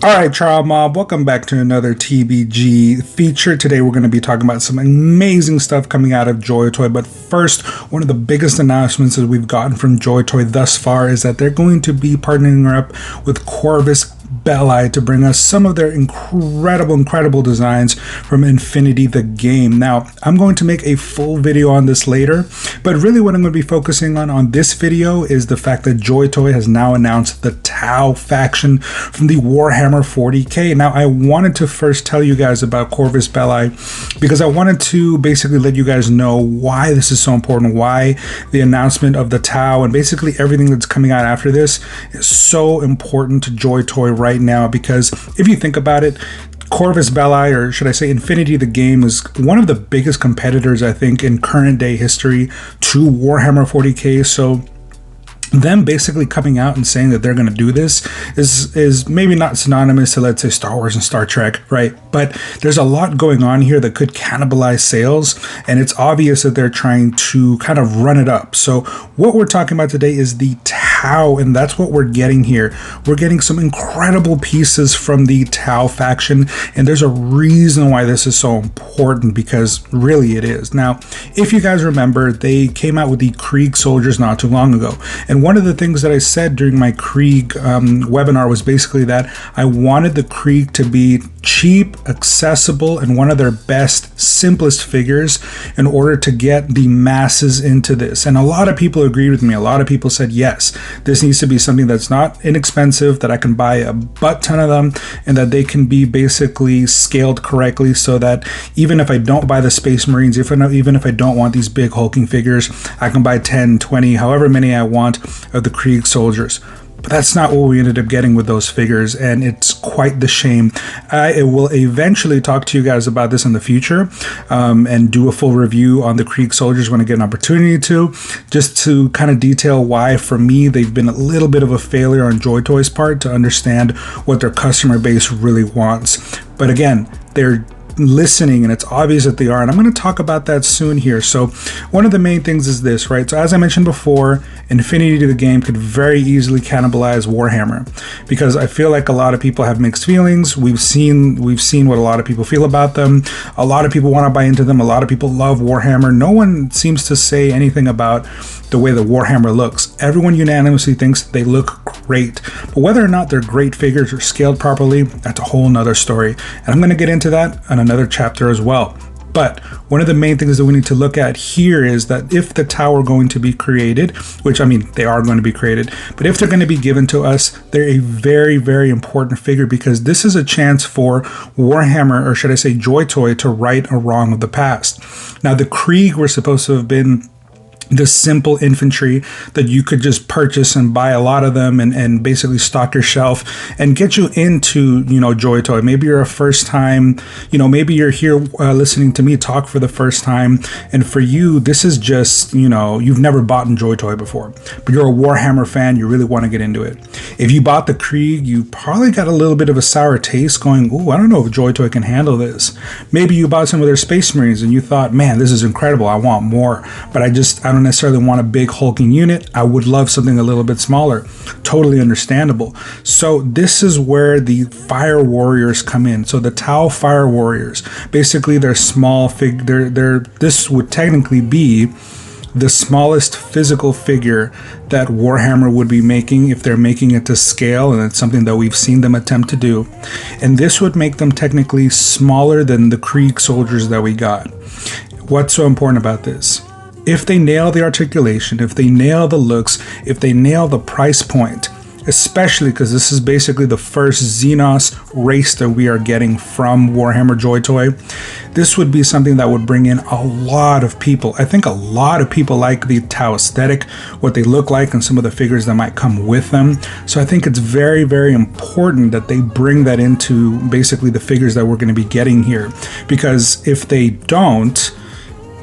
Alright, Child Mob, welcome back to another TBG feature. Today we're going to be talking about some amazing stuff coming out of Joytoy, but first, one of the biggest announcements that we've gotten from Joytoy thus far is that they're going to be partnering up with Corvus Belli to bring us some of their incredible designs from Infinity the game. Now, I'm going to make a full video on this later, but really what I'm going to be focusing on this video is the fact that Joytoy has now announced the Tau faction from the Warhammer 40k. Now, I wanted to first tell you guys about Corvus Belli because I wanted to basically let you guys know why this is so important, why the announcement of the Tau and basically everything that's coming out after this is so important to Joytoy right now, because if you think about it, Corvus Belli, or should I say Infinity the game, is one of the biggest competitors, I think, in current day history to Warhammer 40k. So them basically coming out and saying that they're going to do this is maybe not synonymous to, let's say, Star Wars and Star Trek, right? But there's a lot going on here that could cannibalize sales, and it's obvious that they're trying to kind of run it up. So what we're talking about today is the Tau, and that's what we're getting here. We're getting some incredible pieces from the Tau faction, and there's a reason why this is so important, because really it is. Now, if you guys remember, they came out with the Krieg soldiers not too long ago, and one of the things that I said during my Krieg webinar was basically that I wanted the Krieg to be cheap, accessible, and one of their best, simplest figures in order to get the masses into this. And a lot of people agreed with me. A lot of people said, yes, this needs to be something that's not inexpensive, that I can buy a butt ton of them, and that they can be basically scaled correctly so that even if I don't buy the Space Marines, even if I don't want these big hulking figures, I can buy 10, 20, however many I want of the Krieg soldiers. But that's not what we ended up getting with those figures, and it's quite the shame. I will eventually talk to you guys about this in the future and do a full review on the Krieg soldiers when I get an opportunity to, just to kind of detail why, for me, they've been a little bit of a failure on Joytoy's part to understand what their customer base really wants. But again, they're listening, and it's obvious that they are, and I'm going to talk about that soon here. So one of the main things is this, right? So as I mentioned before, Infinity the game could very easily cannibalize Warhammer, because I feel like a lot of people have mixed feelings. We've seen what a lot of people feel about them. A lot of people want to buy into them. A lot of people love Warhammer. No one seems to say anything about the way that Warhammer looks. Everyone unanimously thinks they look great, but whether or not they're great figures or scaled properly, that's a whole nother story, and I'm going to get into that in another chapter as well. But one of the main things that we need to look at here is that if the Tau are going to be created, which, I mean, they are going to be created, but if they're going to be given to us, they're a very important figure, because this is a chance for Warhammer, or should I say Joytoy, to right a wrong of the past. Now, the Krieg were supposed to have been the simple infantry that you could just purchase and buy a lot of them and basically stock your shelf and get you into, Joytoy. Maybe you're a first time, maybe you're here listening to me talk for the first time, and for you, this is just, you've never bought in Joytoy before, but you're a Warhammer fan, you really want to get into it. If you bought the Krieg, you probably got a little bit of a sour taste going, ooh, I don't know if Joytoy can handle this. Maybe you bought some of their Space Marines and you thought, man, this is incredible, I want more, but I don't necessarily want a big hulking unit. I would love something a little bit smaller. Totally understandable. So this is where the Fire Warriors come in. So the Tau Fire Warriors, basically they're small this would technically be the smallest physical figure that Warhammer would be making if they're making it to scale, and it's something that we've seen them attempt to do. And this would make them technically smaller than the Krieg soldiers that we got. What's so important about this? If they nail the articulation, if they nail the looks, if they nail the price point, especially because this is basically the first Xenos race that we are getting from Warhammer Joytoy, this would be something that would bring in a lot of people. I think a lot of people like the Tau aesthetic, what they look like, and some of the figures that might come with them. So I think it's very important that they bring that into basically the figures that we're going to be getting here, because if they don't,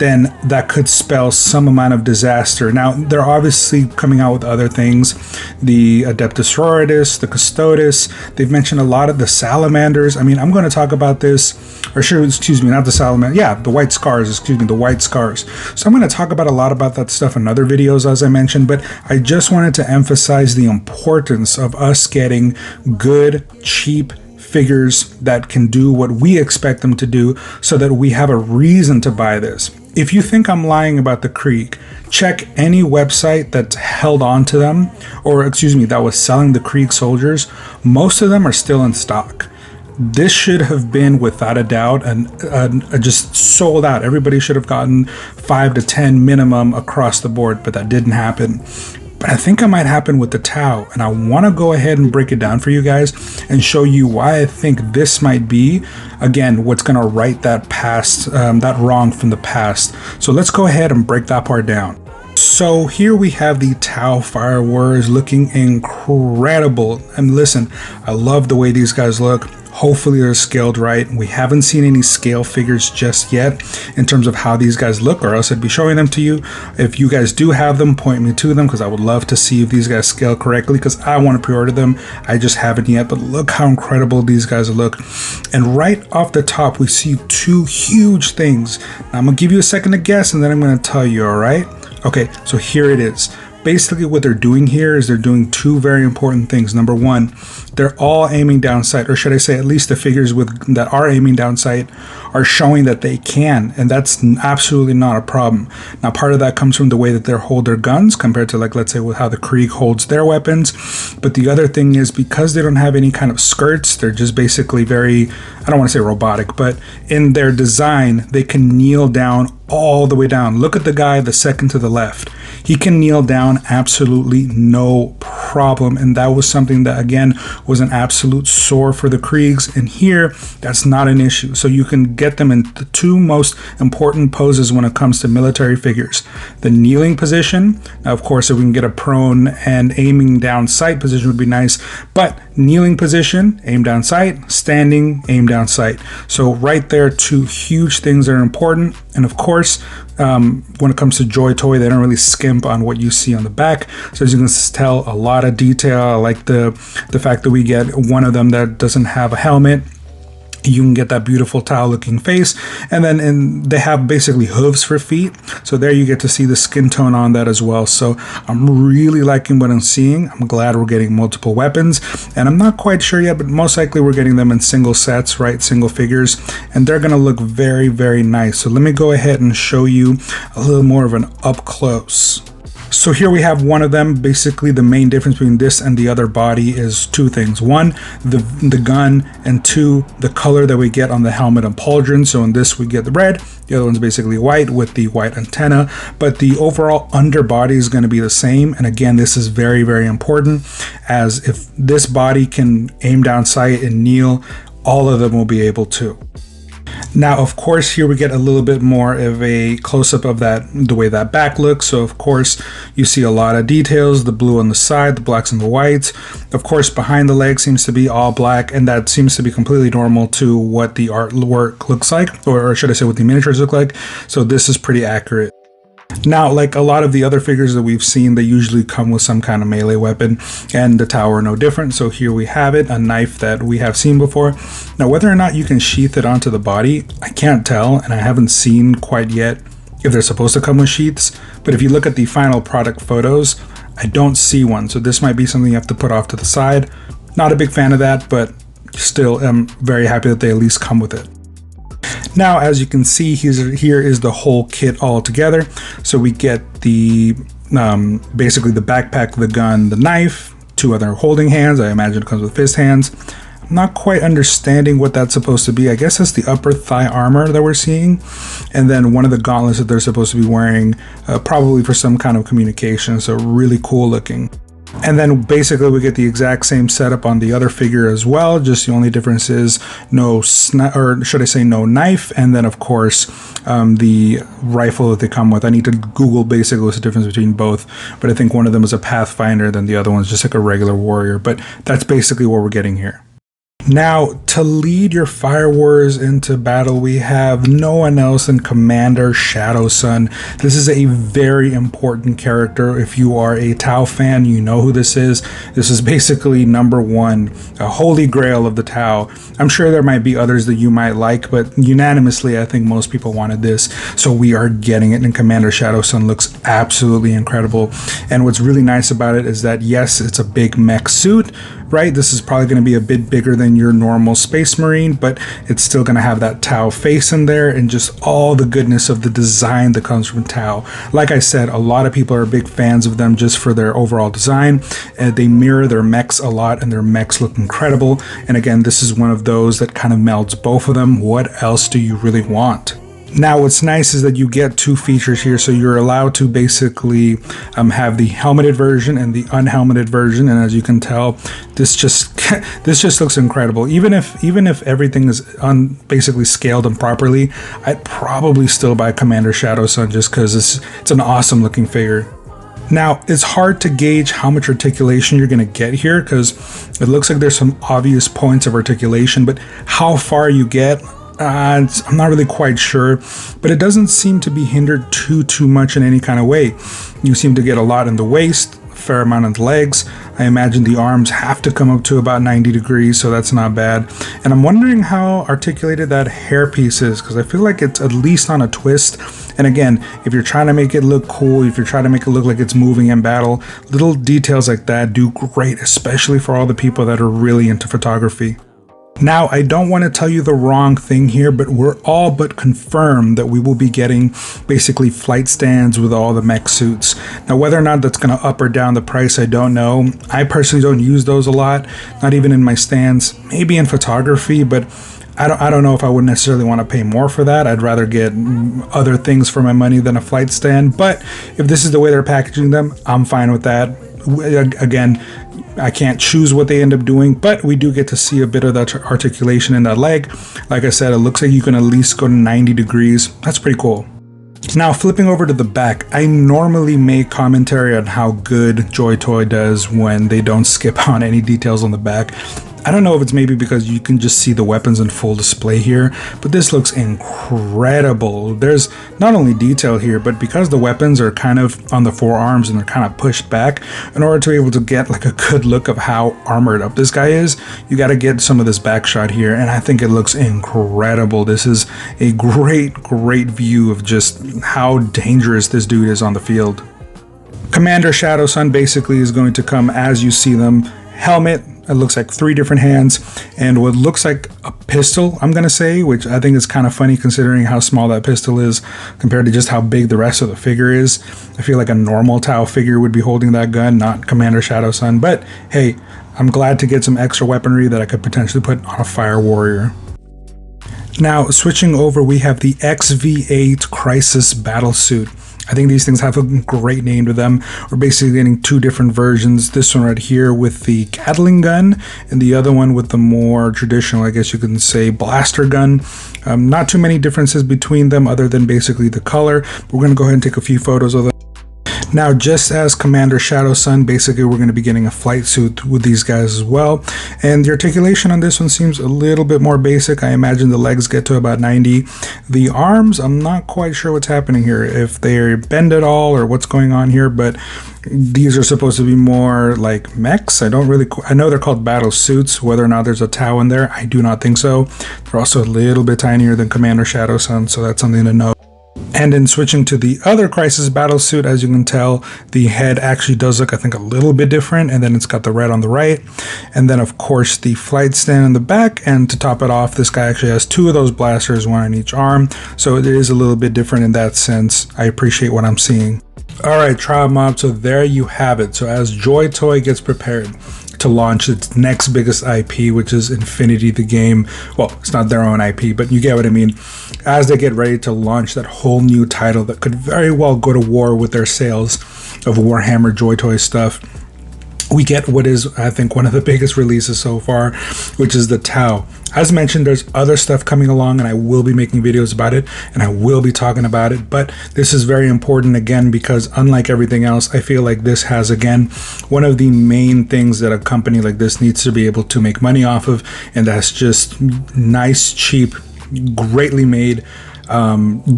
then that could spell some amount of disaster. Now, they're obviously coming out with other things. The Adeptus Sororitas, the Custodes, they've mentioned a lot of the Salamanders. I mean, I'm going to talk about this, or sure, excuse me, not the Salamander. Yeah, the White Scars, the White Scars. So I'm going to talk about a lot about that stuff in other videos, as I mentioned, but I just wanted to emphasize the importance of us getting good, cheap figures that can do what we expect them to do so that we have a reason to buy this. If you think I'm lying about the Krieg, check any website that's held on to them, or excuse me, that was selling the Krieg soldiers. Most of them are still in stock. This should have been, without a doubt, just sold out. Everybody should have gotten 5 to 10 minimum across the board, but that didn't happen. But I think it might happen with the Tau, and I want to go ahead and break it down for you guys and show you why I think this might be, again, what's going to right that past, that wrong from the past. So let's go ahead and break that part down. So here we have the Tau Fire Warriors looking incredible. And listen, I love the way these guys look. Hopefully they're scaled right. We haven't seen any scale figures just yet in terms of how these guys look, or else I'd be showing them to you. If you guys do have them, point me to them, because I would love to see if these guys scale correctly, because I want to pre-order them. I just haven't yet, but look how incredible these guys look. And right off the top, we see two huge things. Now, I'm going to give you a second to guess, and then I'm going to tell you, all right? Okay, so here it is. Basically what they're doing here is they're doing two very important things. Number one, they're all aiming down sight, or should I say at least the figures that are aiming down sight are showing that they can, and that's absolutely not a problem. Now part of that comes from the way that they hold their guns compared to, like, let's say with how the Krieg holds their weapons. But the other thing is, because they don't have any kind of skirts, they're just basically very, I don't want to say robotic, but in their design they can kneel down all the way down. Look at the guy the second to the left. He can kneel down absolutely no problem, and that was something that, again, was an absolute sore for the Kriegs, and here that's not an issue. So you can get them in the two most important poses when it comes to military figures: the kneeling position. Now, of course, if we can get a prone and aiming down sight position would be nice, but kneeling position, aim down sight; standing, aim down sight. So right there, two huge things that are important. And of course, when it comes to Joytoy, they don't really skimp on what you see on the back. So as you can tell, a lot of detail. I like the fact that we get one of them that doesn't have a helmet. You can get that beautiful Tau looking face, and then they have basically hooves for feet, so there you get to see the skin tone on that as well. So I'm really liking what I'm seeing. I'm glad we're getting multiple weapons, and I'm not quite sure yet, but most likely we're getting them in single sets, right? Single figures, and they're gonna look very, very nice. So let me go ahead and show you a little more of an up close. So here we have one of them. Basically the main difference between this and the other body is two things. One, the gun, and two, the color that we get on the helmet and pauldron. So in this we get the red, the other one's basically white with the white antenna, but the overall underbody is going to be the same. And again, this is very, very important, as if this body can aim down sight and kneel, all of them will be able to. Now, of course, here we get a little bit more of a close-up of the way that back looks. So, of course, you see a lot of details, the blue on the side, the blacks and the whites. Of course, behind the leg seems to be all black, and that seems to be completely normal to what the artwork looks like, or should I say what the miniatures look like. So this is pretty accurate. Now, like a lot of the other figures that we've seen, they usually come with some kind of melee weapon, and the Tau are no different. So here we have it, a knife that we have seen before. Now, whether or not you can sheath it onto the body, I can't tell, and I haven't seen quite yet if they're supposed to come with sheaths. But if you look at the final product photos, I don't see one. So this might be something you have to put off to the side. Not a big fan of that, but still am very happy that they at least come with it. Now, as you can see, here is the whole kit all together. So we get the basically the backpack, the gun, the knife, two other holding hands. I imagine it comes with fist hands. I'm not quite understanding what that's supposed to be. I guess it's the upper thigh armor that we're seeing, and then one of the gauntlets that they're supposed to be wearing, probably for some kind of communication. So really cool looking. And then basically we get the exact same setup on the other figure as well, just the only difference is no knife, and then of course the rifle that they come with. I need to Google basically what's the difference between both, but I think one of them is a Pathfinder, then the other one's just like a regular warrior, but that's basically what we're getting here. Now, to lead your Fire Warriors into battle, we have no one else than Commander Shadowsun. This is a very important character. If you are a Tau fan, you know who this is. This is basically number one, a holy grail of the Tau. I'm sure there might be others that you might like, but unanimously, I think most people wanted this. So we are getting it, and Commander Shadowsun looks absolutely incredible. And what's really nice about it is that, yes, it's a big mech suit, right? This is probably going to be a bit bigger than your normal Space Marine, but it's still going to have that Tau face in there and just all the goodness of the design that comes from Tau. Like I said, a lot of people are big fans of them just for their overall design. They mirror their mechs a lot, and their mechs look incredible. And again, this is one of those that kind of melds both of them. What else do you really want? Now, what's nice is that you get two features here, so you're allowed to basically have the helmeted version and the unhelmeted version. And as you can tell, this just this just looks incredible. Even if everything is basically scaled and properly, I'd probably still buy Commander Shadowsun just because it's an awesome looking figure. Now, it's hard to gauge how much articulation you're going to get here because it looks like there's some obvious points of articulation, but how far you get, I'm not really quite sure, but it doesn't seem to be hindered too much in any kind of way. You seem to get a lot in the waist, a fair amount in the legs. I imagine the arms have to come up to about 90 degrees, so that's not bad. And I'm wondering how articulated that hairpiece is, because I feel like it's at least on a twist. And again, if you're trying to make it look cool, if you're trying to make it look like it's moving in battle, little details like that do great, especially for all the people that are really into photography. Now, I don't want to tell you the wrong thing here, but we're all but confirmed that we will be getting basically flight stands with all the mech suits. Now, whether or not that's going to up or down the price, I don't know. I personally don't use those a lot, not even in my stands, maybe in photography, but I don't know if I would necessarily want to pay more for that. I'd rather get other things for my money than a flight stand. But if this is the way they're packaging them, I'm fine with that. Again, I can't choose what they end up doing, but we do get to see a bit of that articulation in that leg. Like I said, it looks like you can at least go to 90 degrees. That's pretty cool. Now, flipping over to the back, I normally make commentary on how good Joytoy does when they don't skip on any details on the back. I don't know if it's maybe because you can just see the weapons in full display here, but this looks incredible. There's not only detail here, but because the weapons are kind of on the forearms and they're kind of pushed back, in order to be able to get like a good look of how armored up this guy is, you got to get some of this back shot here, and I think it looks incredible. This is a great view of just how dangerous this dude is on the field. Commander Shadowsun basically is going to come as you see them. Helmet, it looks like 3 different hands, and what looks like a pistol, I'm going to say, which I think is kind of funny considering how small that pistol is compared to just how big the rest of the figure is. I feel like a normal Tau figure would be holding that gun, not Commander Shadowsun, but hey, I'm glad to get some extra weaponry that I could potentially put on a Fire Warrior. Now, switching over, we have the XV8 Crisis Battlesuit. I think these things have a great name to them. We're basically getting 2 different versions. This one right here with the Gatling gun, and the other one with the more traditional, I guess you can say, blaster gun. Not too many differences between them other than basically the color. We're going to go ahead and take a few photos of them. Now, just as Commander Shadowsun, basically we're going to be getting a flight suit with these guys as well. And the articulation on this one seems a little bit more basic. I imagine the legs get to about 90. The arms, I'm not quite sure what's happening here, if they bend at all or what's going on here, but these are supposed to be more like mechs. I know they're called battle suits. Whether or not there's a Tau in there, I do not think so. They're also a little bit tinier than Commander Shadowsun, so that's something to know. And in switching to the other Crisis Battlesuit, as you can tell, the head actually does look, I think, a little bit different, and then it's got the red on the right. And then, of course, the flight stand in the back, and to top it off, this guy actually has 2 of those blasters, 1 on each arm, so it is a little bit different in that sense. I appreciate what I'm seeing. Alright, Tribe Mob, so there you have it. So as Joytoy gets prepared to launch its next biggest IP, which is Infinity the game. Well, it's not their own IP, but you get what I mean. As they get ready to launch that whole new title that could very well go to war with their sales of Warhammer Joytoy stuff, we get what is, I think, one of the biggest releases so far, which is the Tau. As mentioned, there's other stuff coming along, and I will be making videos about it, and I will be talking about it, but this is very important, again, because unlike everything else, I feel like this has, again, one of the main things that a company like this needs to be able to make money off of, and that's just nice, cheap, greatly made,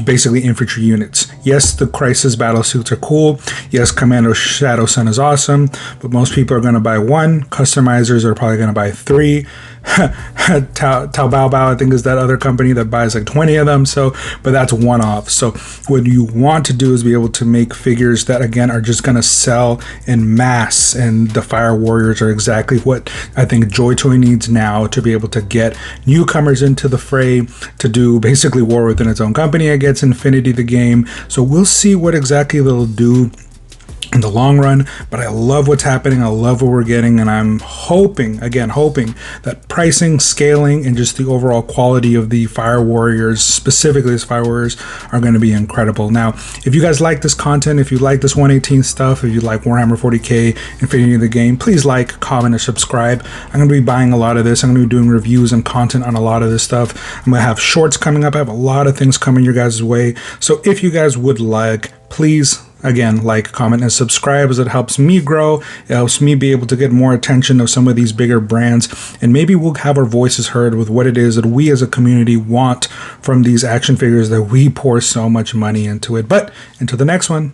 basically infantry units. Yes, the Crisis Battlesuits are cool. Yes, Commander Shadowsun is awesome, but most people are going to buy 1. Customizers are probably going to buy 3. Taobao, I think, is that other company that buys like 20 of them. So, but that's one off. So what you want to do is be able to make figures that, again, are just going to sell in mass. And the Fire Warriors are exactly what I think Joytoy needs now to be able to get newcomers into the fray, to do basically war within its own company against Infinity, the game. So we'll see what exactly they'll do in the long run, but I love what's happening. I love what we're getting, and I'm hoping, again, hoping that pricing, scaling, and just the overall quality of the Fire Warriors, specifically as Fire Warriors, are going to be incredible. Now, if you guys like this content, if you like this 118 stuff, if you like Warhammer 40k, Infinity of the game, please like, comment, and subscribe. I'm going to be buying a lot of this. I'm going to be doing reviews and content on a lot of this stuff. I'm going to have shorts coming up. I have a lot of things coming your guys' way. So if you guys would like, please, again, like, comment, and subscribe, as it helps me grow. It helps me be able to get more attention of some of these bigger brands, and maybe we'll have our voices heard with what it is that we as a community want from these action figures that we pour so much money into it. But until the next one.